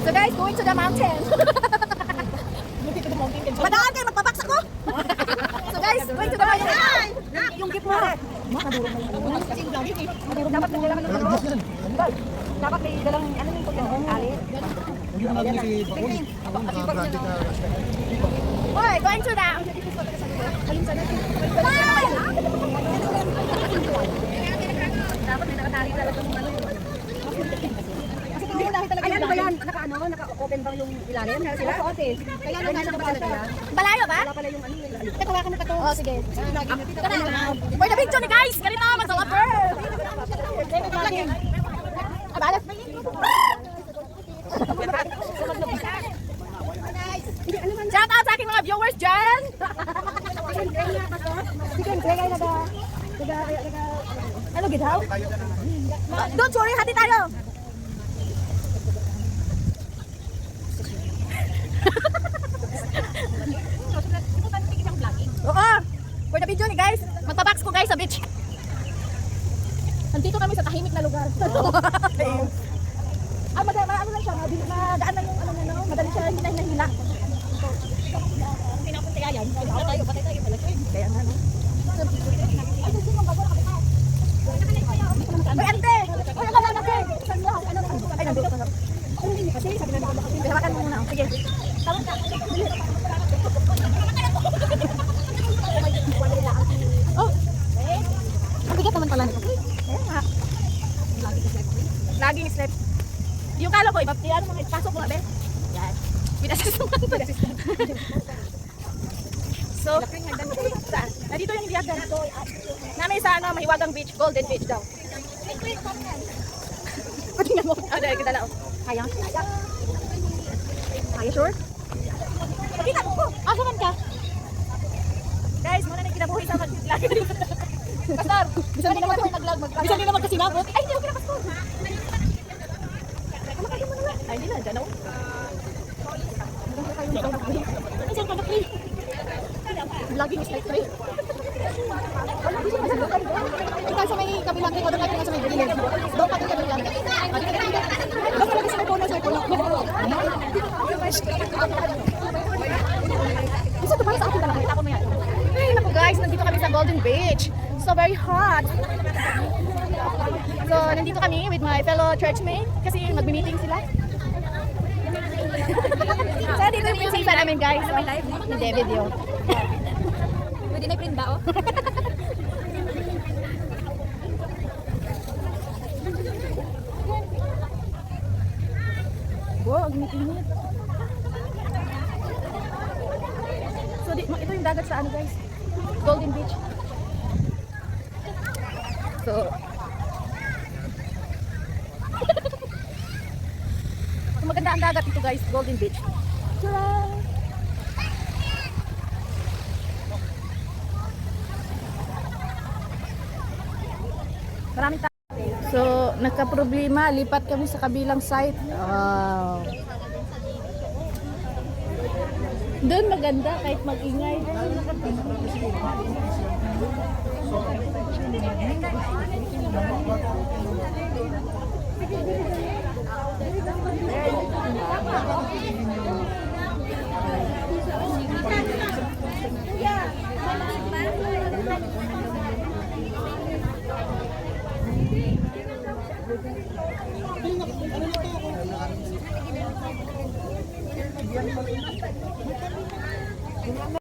So guys, going to the mountain. Madaan kayo, magpabaks ako. So guys, going to the mountain. Yung gift mo. Dapat may dalang dapat may dalang ano yung pagkakas? Alit? Hoy, going to the... Dapat may nakatali talaga ng ano. Ay, ano ba yan? Naka-open bang yung ilalim? Sila? Oo, ate. Kaya nagkano ba sila sila? Malayo ba? Wala pala yung ano. Nakawakan na ka to. Oo, sige. For the picture ni guys! Ganito, mag-salapper! Abalas. Shout out sa aking mga viewers dyan! Ano, githaw? Don't worry, hati tayo! Oo! For the video ni guys, magpabox ko guys sa beach. Nandito kami sa tahimik na lugar. Ano lang siya, madaan lang yung ano niya, no? Madali siya hina-hina. Pinapunta yan. Patay tayo pala. Kaya nga, no? Ay, ante! Ay, ay, nandito ka. Ay, hindi kasi, sabi na nito. Hawakan mo muna. Sige. Tawag ka. Oh! Ang bigat naman pala nito. Laging slip. Yung kala ko, yan mga ipasok mo, abe. Yan. Pinasis naman. So, nandito yung Iliagan. Namin sa ano, Mahiwagang Beach, Golden Beach daw. Patingnan mo. Ah, dahil kita lang. Kaya? Kaya, sure? Pakita ko. Asaman ka? Guys, muna na kinabuhi sa mag-vlog. Pastor, bisa din naman kami nag-vlog. Bisa din naman kasi nabot. Ay, hindi ako kinapastor. Ay, hindi na, dyan ako. Ay, saan ka na, Clay? Vlogging is like free. Ikaw sa may kabilang ko, doon kayo sa may gilid. Doon kayo kabilang. Doon kayo sa may bonus ay tulog. Isa ito para sa akin talaga. Kita ko mo yan. Ay, naku guys, nandito kami sa Golden Beach. So very hot. So, nandito kami with my fellow churchmate kasi mag-meeting sila. So, dito yung prinsesa namin guys. Hindi, video. Pwede na i-print ba, oh? Wow, ang init-init. So, ito yung dagat sa ano guys? Golden Beach. So, maganda ang dagat dito guys, Golden Beach. Tara! Maraming tao. So, nagka-problema, lipat kami sa kabilang site. Wow. Doon maganda kahit mag-ingay.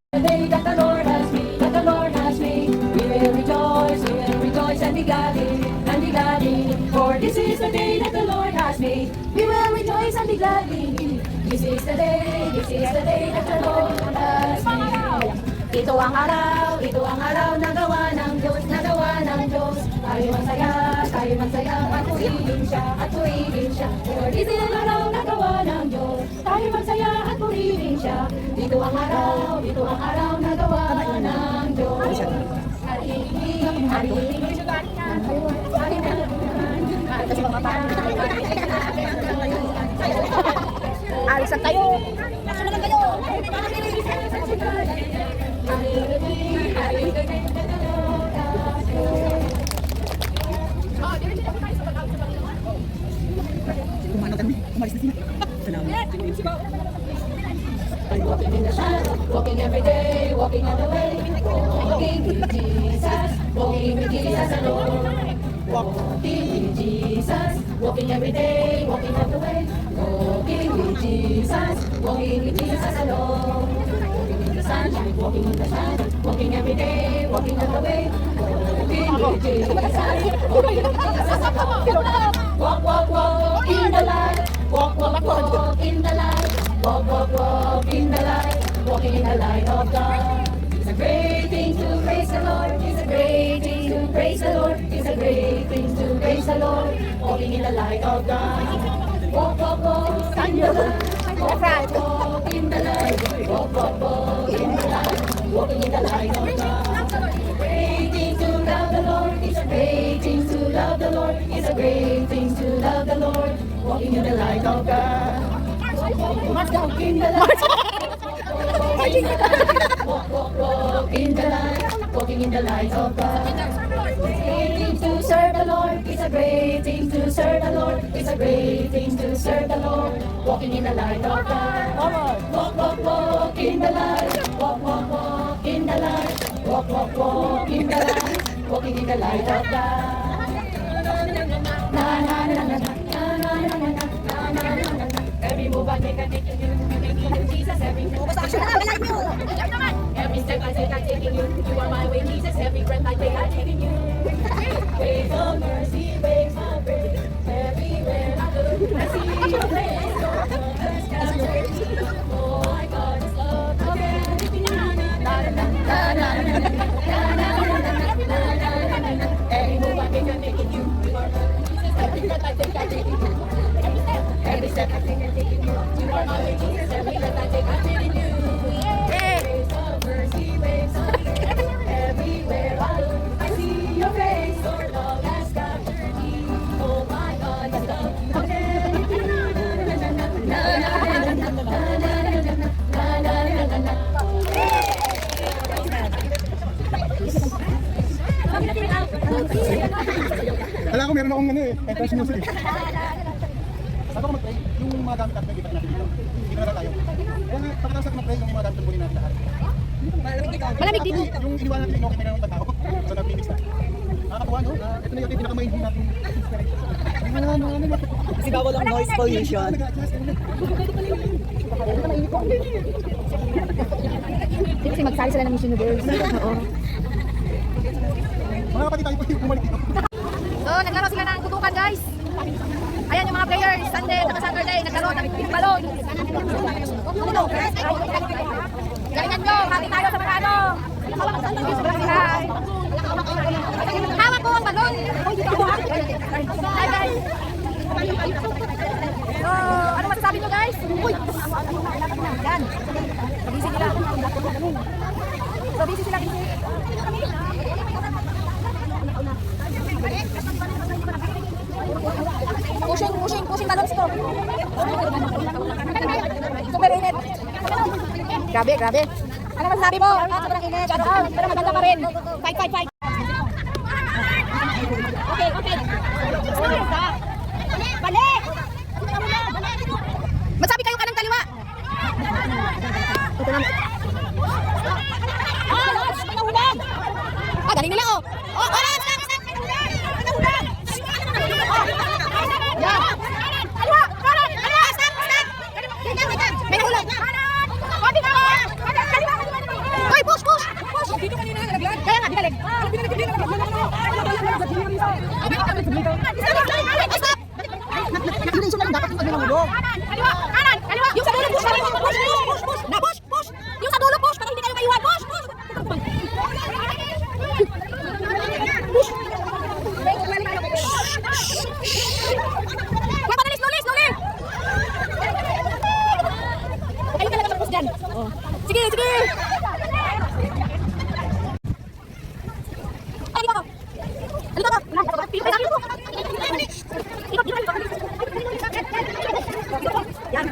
The day that the Lord has made, that the Lord has made, we will rejoice and be glad in it. For this is the day that the Lord has made, we will rejoice and be glad in it. This is the day that the Lord has made. Ito ang araw na gawa ng Diyos, Tayo magsaya, at purihin siya, For this is ang araw na gawa ng Diyos, tayo magsaya at purihin siya. Ito ang araw na gawa ng Diyos. Alisan kayo! Action naman kayo! Kumano kami, umalis na sila. Walking in the shadow, walking every day, walking all the way, walking with Jesus, walking with Jesus alone. Walking with Jesus, walking every day, walking all the way, walking with Jesus, walking with Jesus alone. Walking in the sunshine, walking in the shadow, walking every day, walking all the way, walking with Jesus, walking with Jesus alone. Walk, walk, walk in the light, walk, walk, walk in the light. Walk, walk, walk in the light, walking in the light of God. It's a great thing to praise the Lord. It's a great thing to praise the Lord. It's a great thing to praise the Lord. Walking in the light of God. Walk, walk, walk in the light. Walk, walk, walk in the light. Walk, walk, walk in the light. Walking in the light of God. It's a great thing to love the Lord. It's a great thing to love the Lord. It's a great thing to love the Lord. Walking in the light of God. Walk, walk in the light. Walk, walk, walk in the light. Walking in the light of God. It's a great thing to serve the Lord. It's a great thing to serve the Lord. It's a great thing to serve the Lord. Walking in the light of God. Walk, walk, walk in the light. Walk, walk, walk in the light. Walk, walk, walk in the light. Walking in the light of God. Na na na na na na na na na na na na. Every move I make, I'm taking you, Jesus. Every move every step I take, I'm taking you. You are my way, Jesus. Every breath I take, I'm taking you. Waves of mercy, waves of grace. Everywhere I look, I see your face. Oh my God, it's love again. Every move I make, I'm taking you. You are my Jesus. Every breath I take, I'm taking you. Every step I take, I'm taking you. You are my way, Jesus. Every breath I take, I'm taking you. Waves of mercy, waves of grace. Everywhere I look, I see your face. Your love has captured me. Oh my God, it's love again. Alam ko meron akong ano eh, entrance music eh. Sabi ko mag-pray, yung mga gamit natin, ipat natin dito. Hindi na tayo. Kaya nga, pagkatapos natin mag-pray, yung mga gamit natin natin lahat. Malamig dito. Yung iniwan natin, okay na ng tao. So, nag-mix na. Nakakatuwa, no? Ito na yung pinaka-mindful natin. Kasi bawal ang noise pollution. Kasi magsali sila ng Miss Universe. Oo. Mga kapatid tayo pa yung bumalik dito. So, naglaro sila ng kutukan, guys. Ayan yung mga players. Sunday, Saturday, naglaro ng balon. Galingan nyo, hati tayo sa mga ano. Hi. Hawak ko ang balon. Hi, guys. So, ano masasabi nyo, guys? Uy! Yan. Busy sila. So, busy sila. Pushing balons to. Super init. Grabe. Ano masasabi mo? Sobrang init. Pero maganda pa rin. Fight. Okay. Balik! Masabi kayo kanang kaliwa. Ito naman. Galing nila oh. Stop. May nahulog. Hoy, push. Dito kanina nalaglag. Kaya nga, dinalig. Stop. Nag-dimension na lang dapat yung pag nahulog. Kanan. Yung sa dulo, push. Push. Yung sa dulo, push. Para hindi kayo maiwan. Push. Sige. Yan.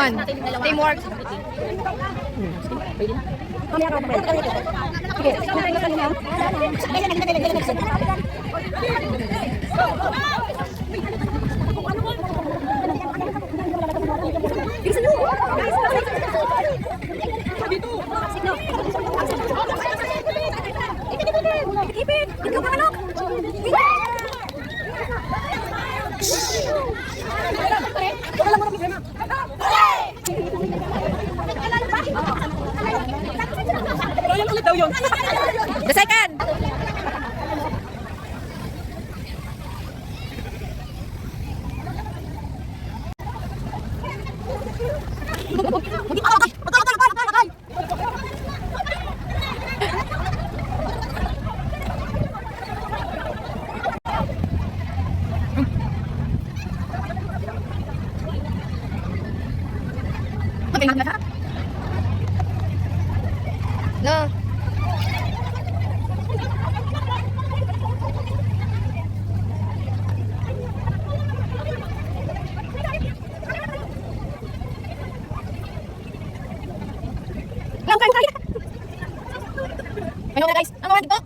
Yan. Teamwork. The second. No. Ano guys? Ano mga dito?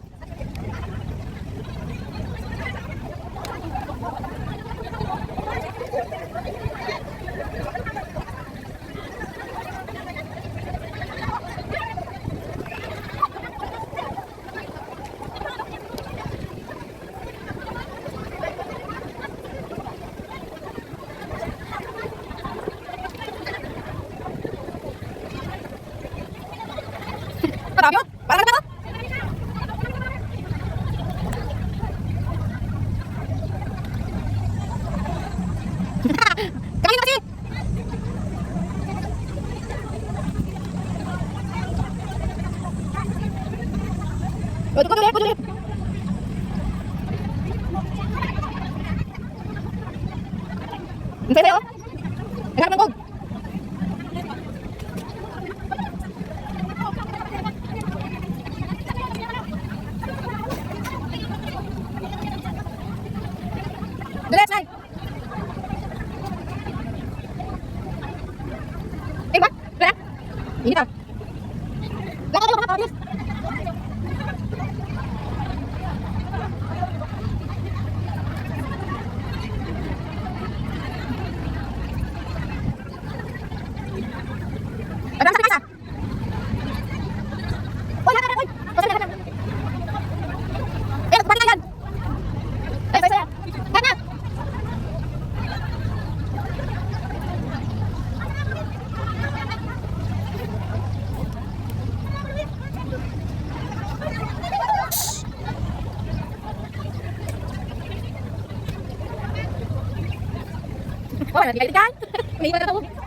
Marami yun? Parang ano? Kami na kasi! Pwede. Ang pwede oh! Nagharap ng kog! Bilis, Nay! Eh, ba? Tara! Init ah! Lakad tayo, bilis! Adang sa kasa! Uy, lakad! Pasal na! Eh, nagbalik na yan! Ay, saya! Lakad na! Oh, nanti kan? May iba na tao.